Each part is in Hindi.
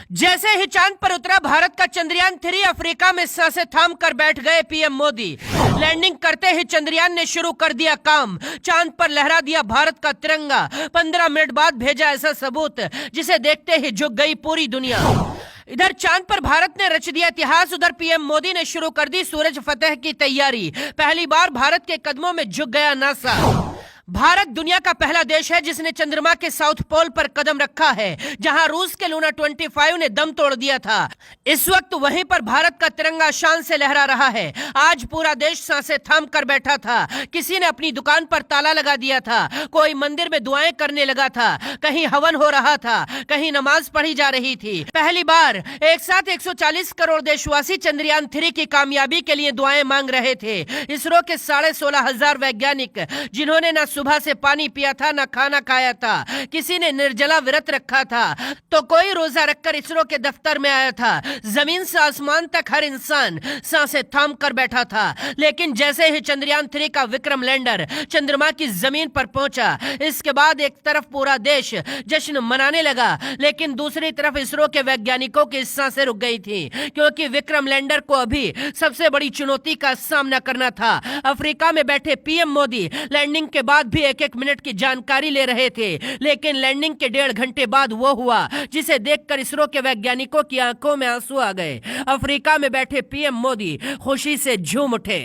जैसे ही चांद पर उतरा भारत का चंद्रयान 3 अफ्रीका में सांसें थाम कर बैठ गए पीएम मोदी। लैंडिंग करते ही चंद्रयान ने शुरू कर दिया काम, चांद पर लहरा दिया भारत का तिरंगा। 15 मिनट बाद भेजा ऐसा सबूत जिसे देखते ही झुक गई पूरी दुनिया। इधर चांद पर भारत ने रच दिया इतिहास, उधर पीएम मोदी ने शुरू कर दी सूरज फतेह की तैयारी। पहली बार भारत के कदमों में झुक गया नासा। भारत दुनिया का पहला देश है जिसने चंद्रमा के साउथ पोल पर कदम रखा है, जहां रूस के लूना 25 ने दम तोड़ दिया था। इस वक्त वहीं पर भारत का तिरंगा शान से लहरा रहा है। आज पूरा देश सांसें थाम कर बैठा था। किसी ने अपनी दुकान पर ताला लगा दिया था, कोई मंदिर में दुआएं करने लगा था, कहीं हवन हो रहा था, कहीं नमाज पढ़ी जा रही थी। पहली बार एक साथ 140 करोड़ देशवासी चंद्रयान 3 की कामयाबी के लिए दुआएं मांग रहे थे। इसरो के 16,500 वैज्ञानिक, जिन्होंने न सुबह से पानी पिया था, ना खाना खाया था, किसी ने निर्जला व्रत रखा था, तो कोई रोजा रखकर इसरो के दफ्तर में आया था। जमीन से आसमान तक हर इंसान सांसें थाम कर बैठा था। लेकिन जैसे ही चंद्रयान 3 का विक्रम लैंडर चंद्रमा की जमीन पर पहुंचा, इसके बाद एक तरफ पूरा देश जश्न मनाने लगा, लेकिन दूसरी तरफ इसरो के वैज्ञानिकों की सांसें रुक गई थी, क्योंकि विक्रम लैंडर को अभी सबसे बड़ी चुनौती का सामना करना था। अफ्रीका में बैठे पीएम मोदी लैंडिंग के बाद भी एक मिनट की जानकारी ले रहे थे, लेकिन लैंडिंग के 1.5 घंटे बाद वो हुआ जिसे देखकर इसरो के वैज्ञानिकों की आंखों में आंसू आ गए। अफ्रीका में बैठे पीएम मोदी खुशी से झूम उठे।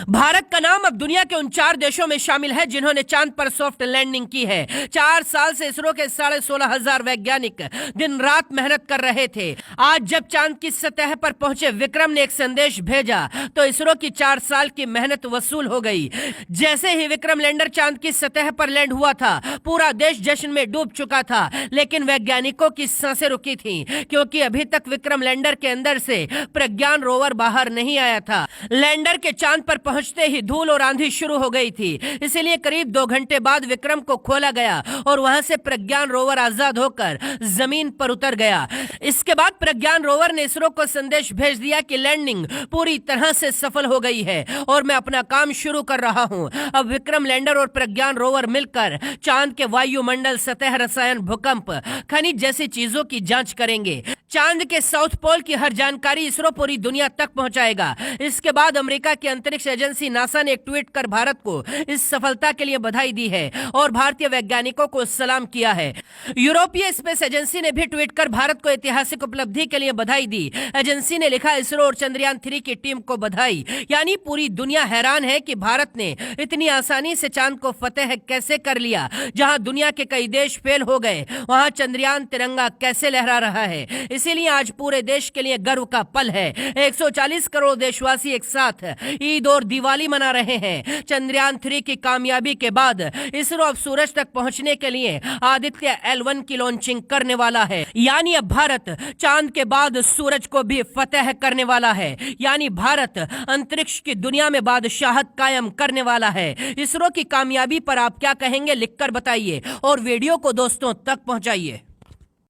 भारत का नाम अब दुनिया के उन 4 देशों में शामिल है जिन्होंने चांद पर सॉफ्ट लैंडिंग की है। 4 साल से इसरो के 16,500 वैज्ञानिक दिन रात मेहनत कर रहे थे। आज जब चांद की सतह पर पहुंचे विक्रम ने एक संदेश भेजा तो इसरो की 4 साल की मेहनत वसूल हो गई। जैसे ही विक्रम लैंडर चांद की सतह पर लैंड हुआ था, पूरा देश जश्न में डूब चुका था, लेकिन वैज्ञानिकों की सांसें रुकी थी, क्योंकि अभी तक विक्रम लैंडर के अंदर से प्रज्ञान रोवर बाहर नहीं आया था। लैंडर के चांद पर पहुंचते ही धूल और आंधी शुरू हो गई थी, इसीलिए करीब 2 घंटे बाद विक्रम को खोला गया और वहां से प्रज्ञान रोवर आजाद होकर जमीन पर उतर गया। इसके बाद प्रज्ञान रोवर ने इसरो को संदेश भेज दिया कि लैंडिंग पूरी तरह से सफल हो गई है और मैं अपना काम शुरू कर रहा हूं। अब विक्रम लैंडर और प्रज्ञान रोवर मिलकर चांद के वायुमंडल, सतह, रसायन, भूकंप, खनिज जैसी चीजों की जांच करेंगे। चांद के साउथ पोल की हर जानकारी इसरो पूरी दुनिया तक पहुंचाएगा। इसके बाद अमेरिका की अंतरिक्ष एजेंसी नासा ने एक ट्वीट कर भारत को इस सफलता के लिए बधाई दी है और भारतीय वैज्ञानिकों को सलाम किया है। यूरोपीय स्पेस एजेंसी ने भी ट्वीट कर भारत को ऐतिहासिक उपलब्धि के लिए बधाई दी। एजेंसी ने लिखा, इसरो और चंद्रयान 3 की टीम को बधाई। यानी पूरी दुनिया हैरान है कि भारत ने इतनी आसानी से चांद को फतेह कैसे कर लिया। जहां दुनिया के कई देश फेल हो गए, वहां चंद्रयान तिरंगा कैसे लहरा रहा है। इसीलिए आज पूरे देश के लिए गर्व का पल है। 140 करोड़ देशवासी एक साथ ईद और दिवाली मना रहे हैं। चंद्रयान 3 की कामयाबी के बाद इसरो अब सूरज तक पहुंचने के लिए आदित्य L1 की लॉन्चिंग करने वाला है। यानी अब भारत चांद के बाद सूरज को भी फतेह करने वाला है। यानी भारत अंतरिक्ष की दुनिया में बादशाहत कायम करने वाला है। इसरो की कामयाबी पर आप क्या कहेंगे, लिखकर बताइए और वीडियो को दोस्तों तक पहुंचाइए।